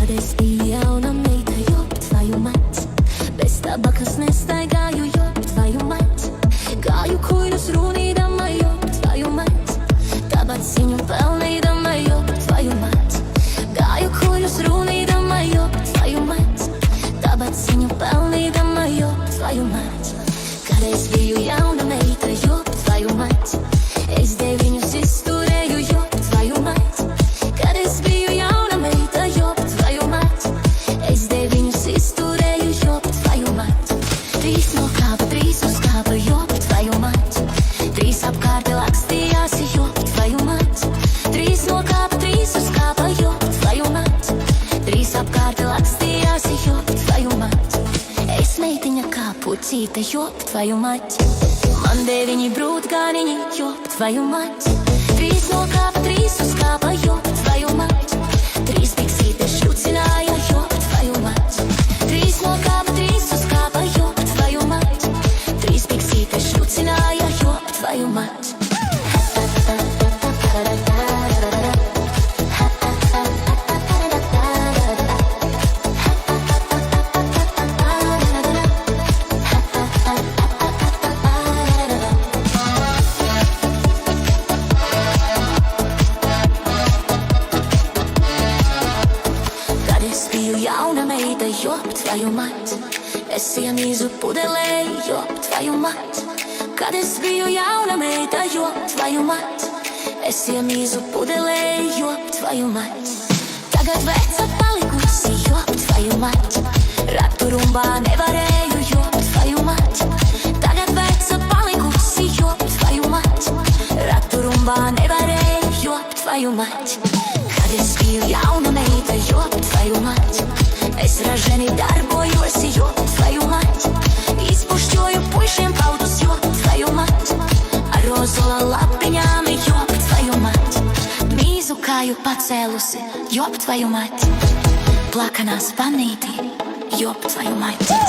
kad es biju jauna meita, jop tvoju mать. Bez tabakas nestaigāju, jop tvoju mать. Gāju kuļus runīdama, jop tvoju mать. Tabaciņu pelnīdama, jop tvoju mать. Gāju kuļus runīdama, jop tvoju mать. Tabaciņu pelnīdama, jop tvoju mать. Kad es biju jauna meita, jop tvoju mать. Es deviņus izturēju, jop tvoju mать. Kad es biju jauna meita, jop tvoju mать. Es deviņus izturēju, jop tvoju mать. Trīs nokāpa, trīs uzkāpa, jop tvoju mать. Trīs apkārt lakstījās, jop tvoju mать. Trīs nokāpa, trīs uzkāpa, jop tvoju mать. Trīs apkārt lakstījās, jop tvoju mать. Es meitiņa kā pucīte, jop tvoju mать. Man deviņi brūtgāniņi, jop tvoju mать. Trīs nokāpa, trīs uzkāpa, jop tvoju mать. Trīs piksītes šucināja, jop tvoju mать. Trīs nokāpa, trīs uzkāpa, jop tvoju mать. Trīs piksītes šucināja, jop tvoju mать. Jauna meita, jop tvoju mать. Es iemīzu pudelē, jop tvoju mать. Kad es biju jauna meita, jop tvoju mать. Es iemīzu pudelē, jop tvoju mать. Tagad veca palikusi, jop tvoju mать. Rakturumbā nevarēju, jop tvoju mать. Tagad veca palikusi, jop tvoju mать. Rakturumbā nevarēju, jop tvoju mать. Kad es biju jauna meita, jop tvoju mать. Es raženi darbojos, jop tvoju mать. Izpušķoju puišiem paudus, jop tvoju mать. Ar rozola lapiņām, jop tvoju mать. Mīzu kāju pacēlusi, jop tvoju mать. Plakanā spanītī, jop tvoju mать. Мать.